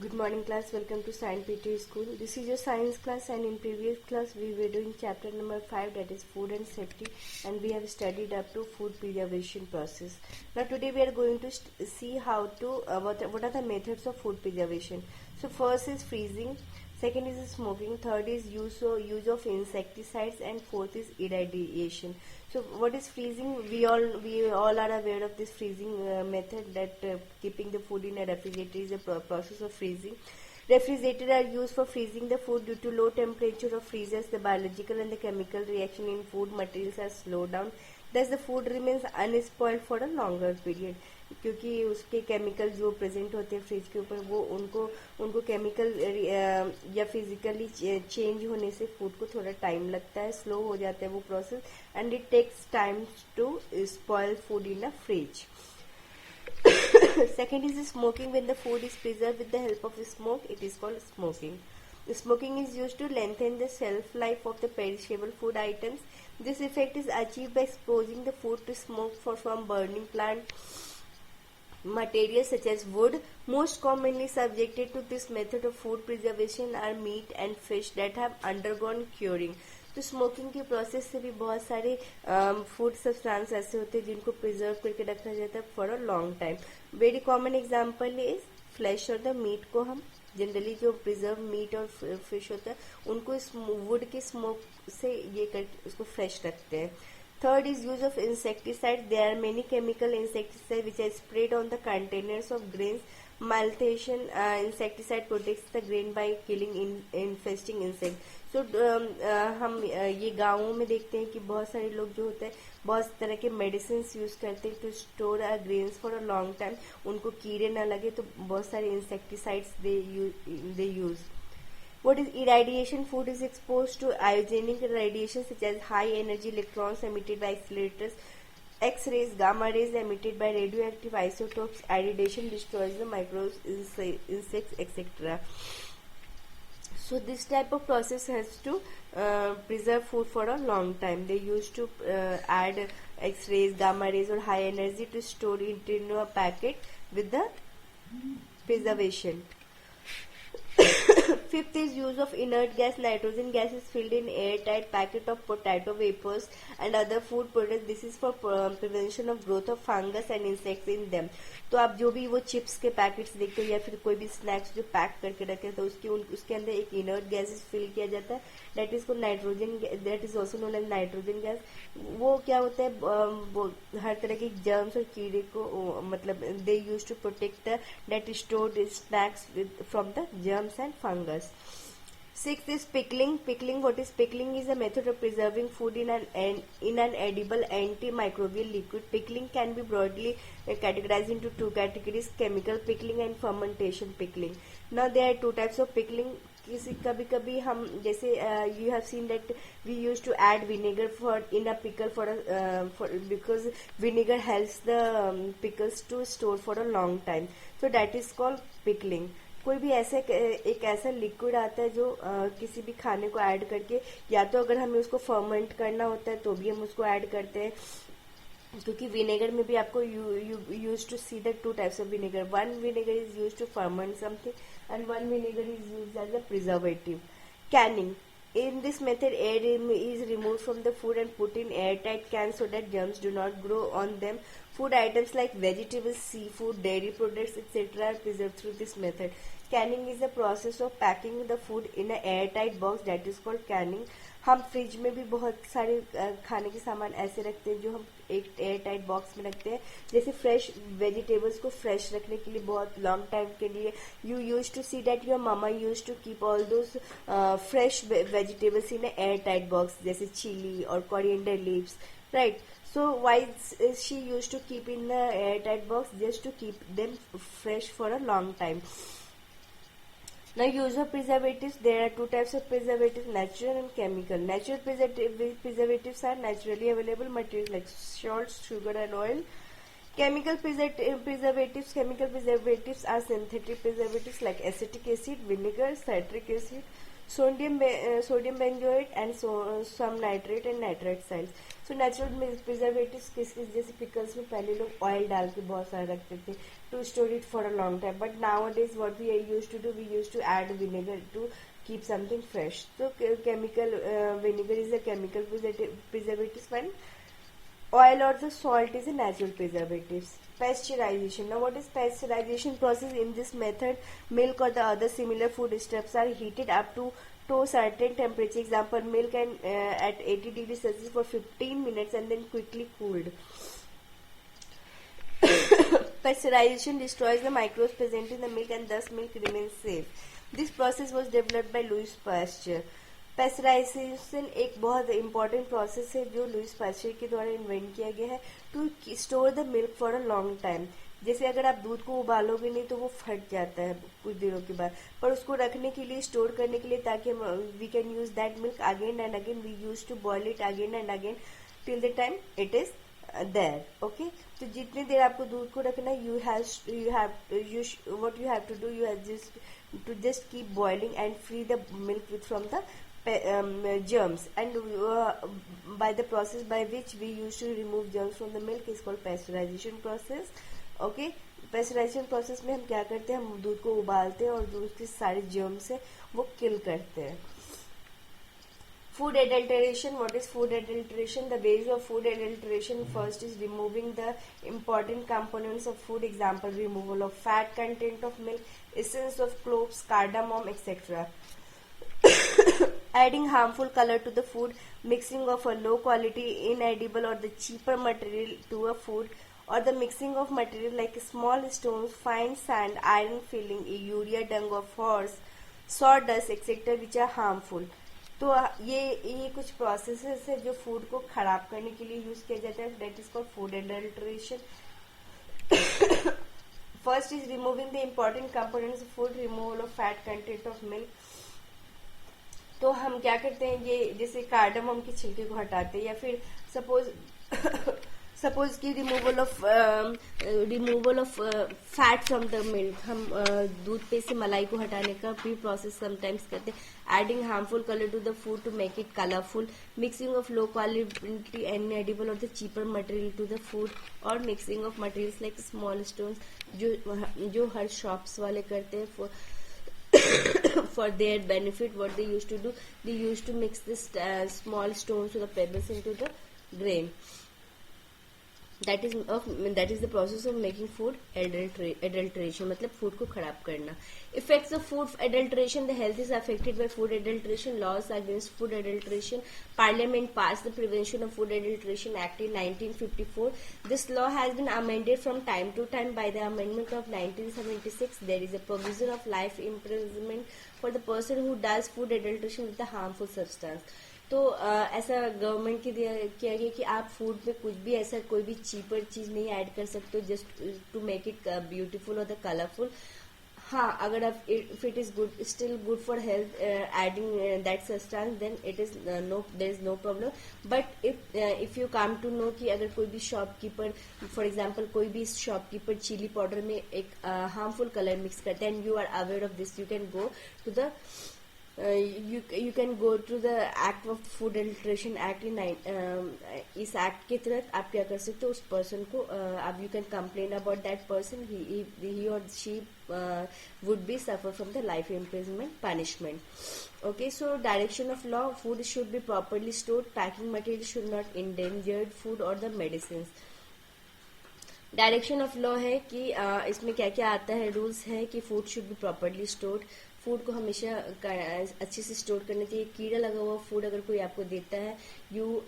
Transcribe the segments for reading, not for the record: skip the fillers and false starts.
Good morning class, welcome to Science PT School. This is your science class and in previous class we were doing chapter number 5, that is food and safety, and we have studied up to food preservation process. Now today we are going to see how to what are the methods of food preservation. So first is freezing, second is smoking, third is use of insecticides, and fourth is irradiation. So what is freezing? We all are aware of this freezing method, that keeping the food in a refrigerator is a process of freezing. Refrigerators are used for freezing the food. Due to low temperature of freezers, the biological and the chemical reaction in food materials are slowed down. Thus the food remains unspoiled for a longer period. क्योंकि उसके chemical जो present होते हैं fridge के ऊपर, वो उनको chemical या फिजिकली चेंज होने से फूड को थोड़ा टाइम लगता है, स्लो हो जाता है वो process, and it takes time to spoil food in a fridge. Second is smoking. When the food is preserved with the help of smoke, it is called smoking. Smoking is used to lengthen the shelf life of the perishable food items. This effect is achieved by exposing the food to smoke from burning plant materials such as wood. Most commonly subjected to this method of food preservation are meat and fish that have undergone curing. तो smoking की process से भी बहुत सारे food substance ऐसे होते हैं जिनको प्रिजर्व करके रखा जाता है for a long time. Very common example is flash और द मीट को हम जनरली जो प्रिजर्व मीट और फिश होता है उनको वुड के स्मोक से उसको फ्रेश रखते हैं. Third is use of insecticide. There are many chemical insecticides which are sprayed on the containers of grains. Malthasion insecticide protects the grain by killing infesting insects. So हम ये गाँवों में देखते हैं कि बहुत सारे लोग जो होते हैं बहुत तरह के मेडिसिन यूज करते हैं to store grains for a long time. उनको कीड़े ना लगे तो बहुत सारे insecticides they use. What is irradiation? Food is exposed to iogenic radiation such as high energy electrons emitted by accelerators, X-rays, gamma rays emitted by radioactive isotopes. Irradiation destroys the microbes, insects, etc. So this type of process has to preserve food for a long time. They used to add X-rays, gamma rays or high energy to store it in a packet with the preservation. Fifth is use of inert gas. Nitrogen gas is filled in airtight packet of potato wafers and other food products. This is for prevention of growth of fungus and insects in them. तो आप जो भी वो chips के packets देखते हो या फिर कोई भी स्नैक्स जो पैक करके रखे तो उसके अंदर एक इनर्ट गैस फिल किया जाता है. दैट इज को nitrogen, that is also known as nitrogen gas. वो क्या होता है, वो हर तरह के जर्म्स और कीड़े को मतलब they use to protect that stored snacks from the germs and fungus. Sixth is pickling. Pickling, what is pickling? Is a method of preserving food in an edible antimicrobial liquid. Pickling can be broadly categorized into two categories: chemical pickling and fermentation pickling. Now there are two types of pickling. कभी कभी हम जैसे you have seen that we used to add vinegar in a pickle because vinegar helps the pickles to store for a long time. So that is called pickling. कोई भी ऐसे एक ऐसा liquid आता है जो किसी भी खाने को ऐड करके, या तो अगर हमें उसको फर्मेंट करना होता है तो भी हम उसको ऐड करते हैं, क्योंकि विनेगर में भी आपको use to see the two types of vinegar. One vinegar is use to ferment something and one vinegar is use as a preservative. Canning. In this method, air is removed from the food and put in airtight cans so that germs do not grow on them. Food items like vegetables, seafood, dairy products, etc. are preserved through this method. Canning is the process of packing the food in an airtight box, that is called canning. हम fridge में भी बहुत सारे खाने के सामान ऐसे रखते हैं जो हम एक एयर टाइट बॉक्स में रखते हैं. जैसे फ्रेश वेजिटेबल्स को फ्रेश रखने के लिए बहुत लॉन्ग टाइम के लिए you use to see that your mama use to keep all those fresh vegetables in air tight box, जैसे चिली और coriander leaves, right. So why is she used to keep in the airtight box? Just to keep them fresh for a long time. Now use of preservatives. There are two types of preservatives: natural and chemical. Natural preservatives are naturally available materials like salt, sugar and oil. Chemical preservatives are synthetic preservatives like acetic acid, vinegar, citric acid, sodium benzoate and some nitrate and nitrite salts. So natural preservatives किस जैसे pickles में पहले लोग oil डाल के बहुत सारा रखते थे, to store it for a long time. But nowadays what we used to do, we used to add vinegar to keep something fresh. So chemical vinegar is a chemical preservative one. Oil or the salt is a natural preservatives. Pasteurization. Now what is pasteurization process? In this method, milk or the other similar foodstuffs are heated up to a certain temperature. Example, milk and at 80 degrees Celsius for 15 minutes and then quickly cooled. Pasteurization destroys the microbes present in the milk and thus milk remains safe. This process was developed by Louis Pasteur. Pasteurisation एक बहुत important process है जो Louis Pasteur के द्वारा invent किया गया है to store the milk for a long time. जैसे अगर आप दूध को उबालोगे नहीं तो वो फट जाता है कुछ दिनों के बाद, पर उसको रखने के लिए, स्टोर करने के लिए, ताकि we can use that milk again and again. We use to boil it again and again till the time it is there. Okay, तो जितनी देर आपको दूध को रखना, what you have to do, you have just keep boiling and free the milk from the germs, and by the process by which we used to remove germs from the milk is called pasteurization process. Okay, pasteurization process में हम क्या करते हैं, हम दूध को उबालते हैं और दूध के सारे germs है वो kill करते हैं. Food adulteration. What is food adulteration? The ways of food adulteration, first is removing the important components of food. Example, removal of fat content of milk, essence of cloves, cardamom, etc. Adding harmful color to the food, mixing of a low quality, inedible or the cheaper material to a food, or the mixing of material like small stones, fine sand, iron filling, urea, dung of horse, sawdust, etc. which are harmful. तो ये कुछ processes है जो food को खराब करने के लिए यूज किया जाता है. That is called food adulteration. First is removing the important components of food, removal of fat content of milk. तो हम क्या करते हैं, ये जैसे कार्डमम के छिलके को हटाते हैं, या फिर सपोज की removal of fat from the milk, हम दूध पे से मलाई को हटाने का भी प्रोसेस समटाइम्स करते हैं. Adding harmful colour to the food to make it colourful, mixing of low quality and edible or the cheaper material to the food, or mixing of materials like small stones जो हर shops वाले करते हैं for their benefit. What they used to do, they used to mix this small stones or the pebbles into the grain. That is the process of making food adulteration. मतलब food को खराब करना. Effects of food adulteration. The health is affected by food adulteration. Laws against food adulteration. Parliament passed the Prevention of Food Adulteration Act in 1954. This law has been amended from time to time. By the amendment of 1976, there is a provision of life imprisonment for the person who does food adulteration with a harmful substance. तो ऐसा government की किया गया कि आप food में कुछ भी ऐसा कोई भी चीपर चीज नहीं ऐड कर सकते हो just to make it beautiful और द कलरफुल. हाँ, अगर आप if it is good, still good for health, adding that substance, then it is there is no problem. But if you come to know कि अगर कोई भी shopkeeper, for example कोई भी शॉपकीपर चिली पाउडर में एक हार्मफुल कलर मिक्स करते हैं, and you are aware of this, you can go to the you can go to the Act of Food Adulteration Act in इस act के तहत आप क्या कर सकते हो, उस पर्सन को आप you can complain about that person, he or she would be suffer from the life imprisonment punishment. Okay, so direction of law, food should be properly stored, packing material should not endanger food or the medicines. Direction of law है कि इसमें क्या क्या आता है, rules है कि food should be properly stored. Food को हमेशा अच्छे से स्टोर करना चाहिए. कीड़ा लगा हुआ फूड अगर कोई आपको देता है, you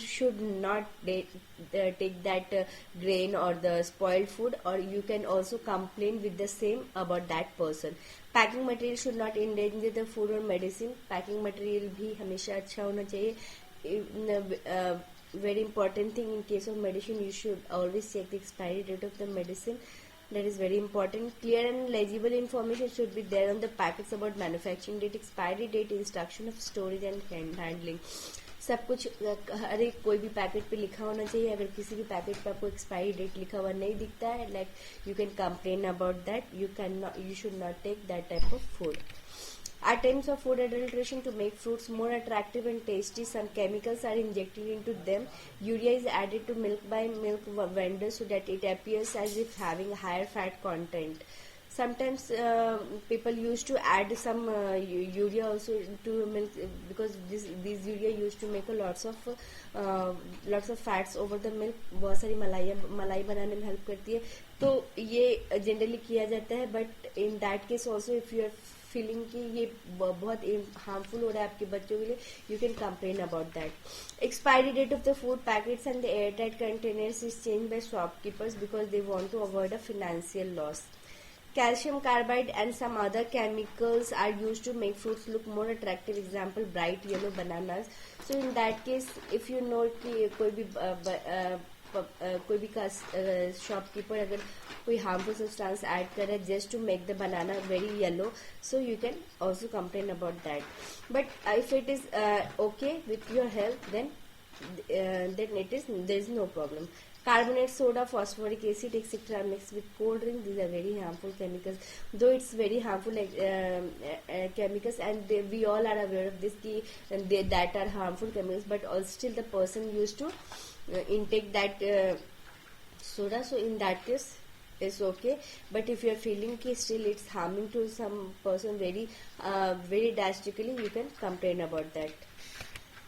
should not take that grain और द स्पॉइल्ड फूड, और you can also complain with the same about that person. Packing material should not endanger the food और मेडिसिन. पैकिंग मटेरियल भी हमेशा अच्छा होना चाहिए. Very important thing in case of medicine, you should always check the expiry date of the medicine. That is very important. Clear and legible information should be there on the packets about manufacturing date, expiry date, instruction of storage and handling. सब कुछ हर एक कोई भी packet पे लिखा होना चाहिए. अगर किसी भी पैकेट पे आपको एक्सपायरी डेट लिखा हुआ नहीं दिखता है, like you can complain about that. You should not take that type of food. Attempts of food adulteration to make fruits more attractive and tasty. Some chemicals are injected into them. Urea is added to milk by milk vendors so that it appears as if having higher fat content. Sometimes people used to add some urea also to milk because these urea used to make a lots of fats over the milk. बहुत सारी मलाई बनाने में help करती है, तो ये generally किया जाता है. But in that case also if you are feeling कि ये बहुत harmful हो रहा है आपके बच्चों के लिए, you can complain about that. Expiry date of the food packets and the airtight containers is changed by shopkeepers because they want to avoid a financial loss. Calcium carbide and some other chemicals are used to make fruits look more attractive. Example, bright yellow bananas. So in that case, if you know कि कोई भी shopkeeper अगर कोई harmful substance add कर रहा है just to make the banana very yellow, so you can also complain about that. But if it is okay with your health, then there is no problem. Carbonate soda, phosphoric acid, etc. mixed with cold drink. These are very harmful chemicals. Though it's very harmful chemicals, and we all are aware of this, that are harmful chemicals. But also still the person used to intake that soda. So in that case, it's okay. But if you are feeling that still it's harming to some person very drastically, you can complain about that.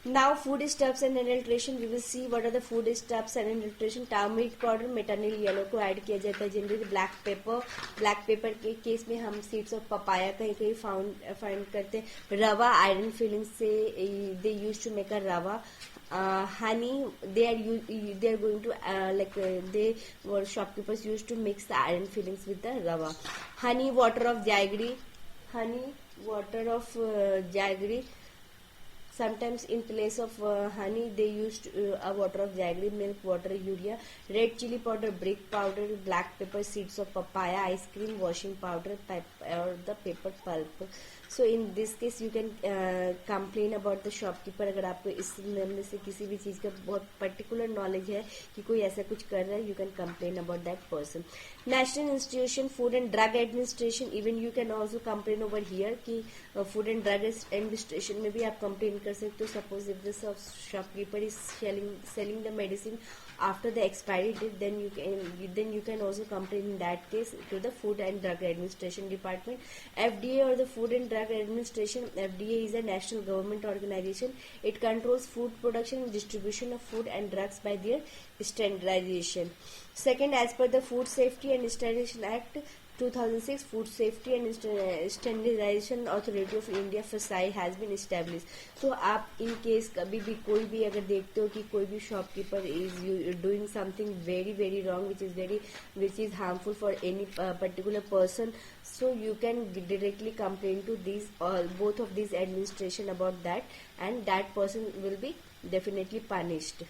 Now foodstuffs and adulteration. We will see what are the foodstuffs and adulteration. Turmeric powder, metanyl yellow को add किया जाता है. Generally black pepper के case में हम seeds of papaya कहीं कहीं find करते हैं. रवा, आयरन फिलिंग से दे यूज टू मेक अ रवा. Honey, they are going to shopkeepers used to mix the iron fillings with the rava. Honey water of jaggery. Sometimes in place of honey they used a water of jaggery, milk, water, urea. Red chili powder, brick powder, black pepper, seeds of papaya, ice cream, washing powder, or the paper pulp. So in this case you can complain about the shopkeeper. अगर आपको इस में से किसी भी चीज का बहुत particular knowledge है कि कोई ऐसा कुछ कर रहा है, you can complain about that person. National Institution Food and Drug Administration, even you can also complain over here कि Food and Drug Administration में भी आप complain कर सकते हो. Suppose if the shopkeeper is selling the medicine after the expiry date, then you can also complain in that case to the Food and Drug Administration Department. FDA or the Food and Drug Administration. FDA is a national government organization. It controls food production and distribution of food and drugs by their standardization. Second, as per the Food Safety and Standardization Act 2006, Food Safety and Standardization Authority of India FSSAI has been established. So आप in case कभी भी कोई भी अगर देखते हो कि कोई भी shopkeeper is doing something very wrong, which is harmful for any particular person, so you can directly complain to both of these administration about that, and that person will be definitely punished.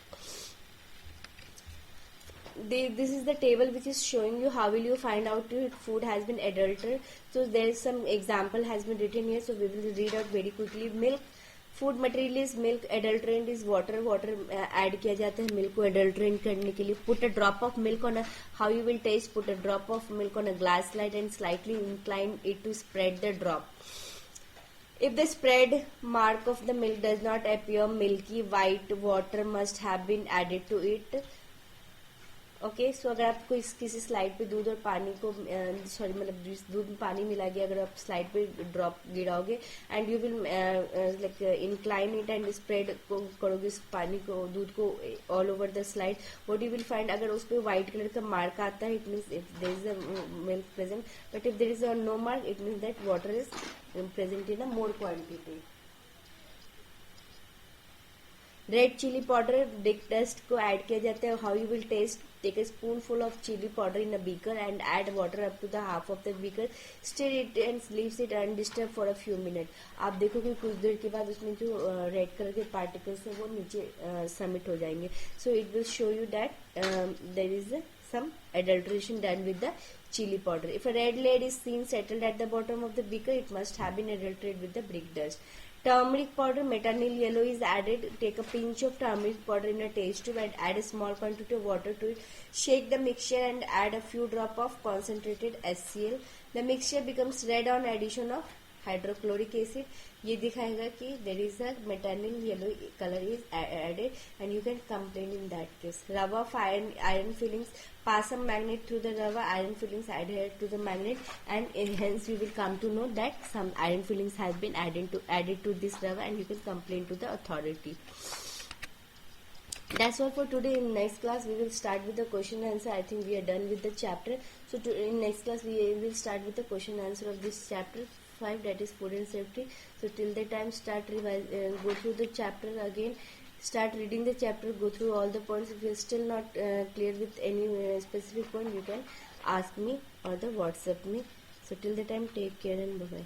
This is the table which is showing you how will you find out if food has been adulterated. So there is some example has been written here, so we will read out very quickly. Milk, food material is milk, adulterant is water. Add किया जाता है milk को adulterant करने के लिए. Put a drop of milk on how you will taste. Put a drop of milk on a glass slide and slightly incline it to spread the drop. If the spread mark of the milk does not appear, milky white water must have been added to it. Okay, so अगर आपको किसी slide पे दूध और पानी को दूध में पानी मिला गया, अगर आप स्लाइड पे ड्रॉप गिराओगे and you will incline it and spread करोगे इस पानी को, दूध को all over the slide, what you will find, अगर उस पर व्हाइट कलर का मार्क आता है it means if there is a milk present, but if there is a no mark it means that water is present in a more quantity. Red chilli powder, brick dust को add किया जाता है. How you will taste, take a spoonful of chili powder in a beaker and add water up to the half of the beaker. Stir it and leave it undisturbed for a few minutes. आप देखोगे कुछ देर के बाद उसमें जो red colour के particles है वो नीचे सबमिट हो जाएंगे. So it will show you that there is some adulteration done with the chili powder. If a red layer is seen settled at the bottom of the beaker, it must have been adulterated with the brick dust. Turmeric powder, metanyl yellow is added. Take a pinch of turmeric powder in a test tube and add a small quantity of water to it. Shake the mixture and add a few drops of concentrated HCl. The mixture becomes red on addition of hydrochloric acid, ये दिखाएगा कि there is a metanil yellow colour is added and you can complain in that case. Rubber of iron fillings, pass some magnet through the rubber, iron fillings adhere to the magnet, and hence you will come to know that some iron fillings has been added to this rubber, and you can complain to the authority. That's all for today. In next class we will start with the question answer. I think we are done with the chapter. So in next class we will start with the question answer of this chapter 5, that is food and safety. So till the time start go through the chapter again, start reading the chapter, go through all the points. If you are still not clear with any specific point, you can ask me or the WhatsApp me. So till the time, take care and bye bye.